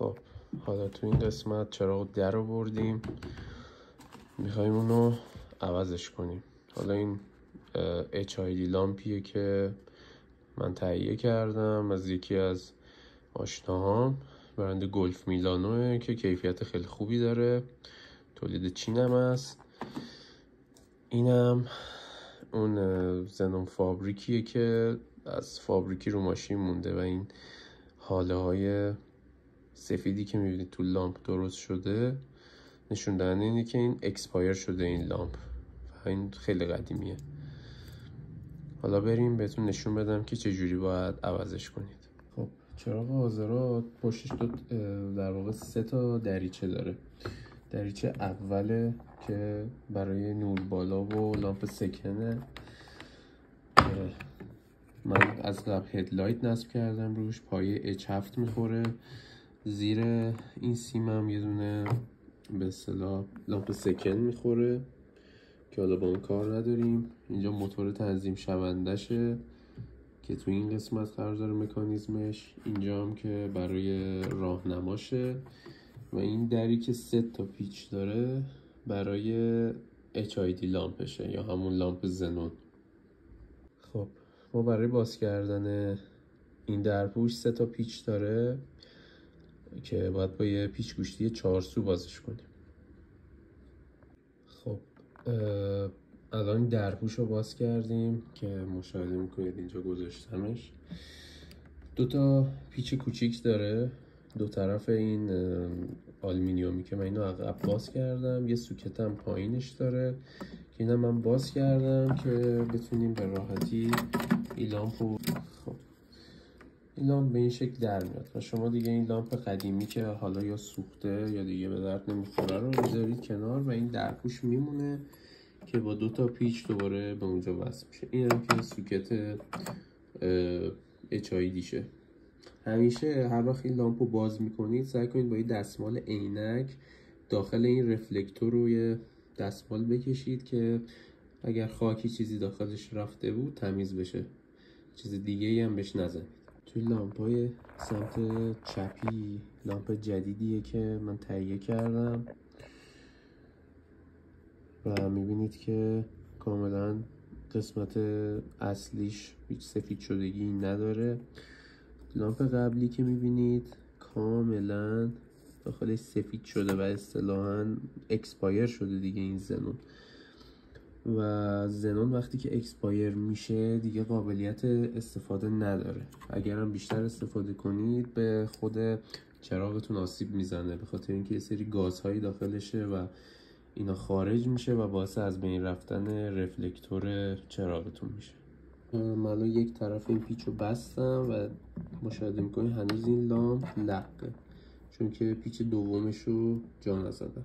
خب حالا تو این قسمت چراغ در رو بردیم، میخوایم اونو عوضش کنیم. حالا این HID لامپیه که من تهیه کردم از یکی از آشناهام، برند گلف میلانوه که کیفیت خیلی خوبی داره، تولید چین هم هست. اینم اون زنون فابریکیه که از فابریکی رو ماشین مونده و این حاله های سفیدی که میبینید تو لامپ درست شده نشون دهنده اینه که این اکسپایر شده این لامپ و این خیلی قدیمیه. حالا بریم بهتون نشون بدم که چجوری باید عوضش کنید. خب چراغ حاضرات پشتش در واقع 3 تا دریچه داره. دریچه اوله که برای نور بالا و لامپ سکنه، من از قبل هدلایت نصب کردم روش، پایه H7 میخوره. زیر این سیمم یه دونه به اصطلاح لامپ سکن میخوره که حالا با اون کار نداریم. اینجا موتور تنظیم شوندشه که تو این قسمت قرار داره مکانیزمش، اینجا هم که برای راهنماشه و این دری که 3 تا پیچ داره برای HID لامپشه یا همون لامپ زنون. خب ما برای باز کردن این درپوش 3 تا پیچ داره که باید با یه پیچ گوشتی 4 سو بازش کنیم. خب الان درپوش رو باز کردیم که مشاهده میکنید اینجا گذاشتمش. 2 تا پیچ کوچیک داره دو طرف این آلومینیومی که من اینو عقب باز کردم. یه سوکت هم پایینش داره که اینم من باز کردم که بتونیم به راحتی این لامپو، خب این لامپ به این شکل در میاد و شما دیگه این لامپ قدیمی که حالا یا سوخته یا دیگه به درد نمیخوره رو بذارید کنار و این درپوش میمونه که با 2 تا پیچ دوباره به اونجا وصل میشه. این هم که سوکت HID شه. همیشه هر وقت این لامپو باز میکنید سعی کنید با یه دستمال عینک داخل این رفلکتور رو یه دستمال بکشید که اگر خاکی چیزی داخلش رفته بود تمیز بشه، چیز دیگه ای هم بهش نزنید. توی لامپای سمت چپی لامپ جدیدیه که من تهیه کردم و میبینید که کاملا قسمت اصلیش هیچ سفید شدگی نداره. لامپ قبلی که میبینید کاملا داخلش سفید شده و اصطلاحاً اکسپایر شده دیگه این زنون. و زنون وقتی که اکسپایر میشه دیگه قابلیت استفاده نداره. اگرم بیشتر استفاده کنید به خود چراغتون آسیب میزنه، به خاطر اینکه یه سری گازهایی داخلشه و اینا خارج میشه و باعث از بین رفتن رفلکتور چراغتون میشه. من الان یک طرف این پیچ رو بستم و مشاهده میکنید هنوز این لامپ لقه، چون که پیچ دومش رو جا نزدم.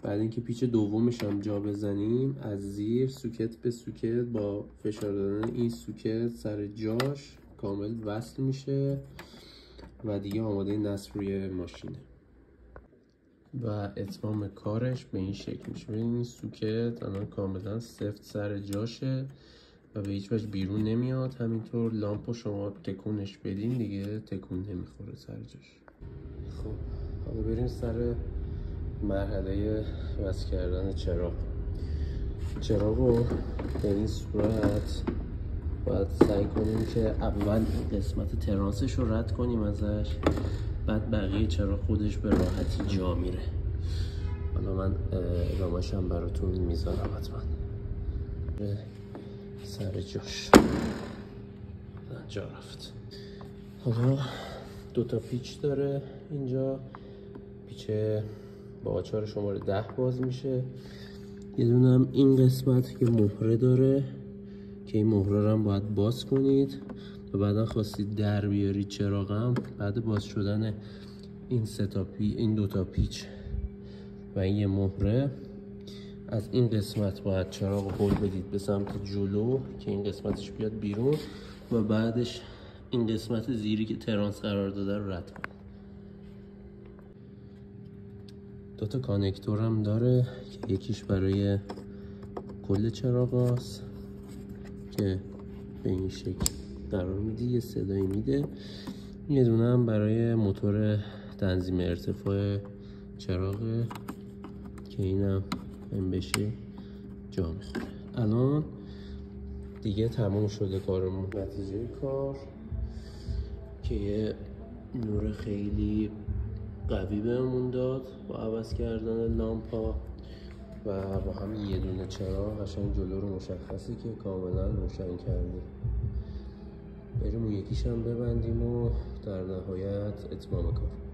بعد اینکه پیچ دومش هم جا بزنیم از زیر سوکت به سوکت با فشار دادن این سوکت سر جاش کامل وصل میشه و دیگه آماده نصب روی ماشینه و اتمام کارش به این شکل میشه. ببینید این سوکت الان کاملا سفت سر جاشه و به هیچ وجه بیرون نمیاد. همینطور لامپو شما تکونش بدین دیگه تکون نمیخوره سر جاش. خب حالا بریم سر مرحله وصل کردن چراغ رو به این صورت باید سعی کنیم که اول قسمت ترانسش رو رد کنیم ازش، بعد بقیه چراغ خودش به راحتی جا میره. حالا من ادامه‌ش هم براتون میذارم حتما. سر جاش جا رفت. حالا 2 تا پیچ داره اینجا، پیچ با آچار شماره 10 باز میشه. یه دونه هم این قسمت که مهره داره که این مهره رو هم باید باز کنید و بعدا خواستید در بیارید چراغم بعد باز شدن این 2 تا پیچ و این یه مهره از این قسمت باید چراغ هول بدید به سمت جلو که این قسمتش بیاد بیرون و بعدش این قسمت زیری که ترانس قرار داده رو رد کنید. 2 تا کانکتور هم داره که یکیش برای کل چراغ هست که به این شکل قرار میده، یه صدایی میده. یه دونه هم برای موتور تنظیم ارتفاع چراغه که اینم این بشه جا میخوره. الان دیگه تموم شده کارمون. نتیجه کار که یه نور خیلی قوی بهمون داد با عوض کردن لامپا و با همین یه دونه چراغ قشنگ جلو رو مشخصه که کاملا روشن کرده. بریم اون یکیش هم ببندیم و در نهایت اتمام کار.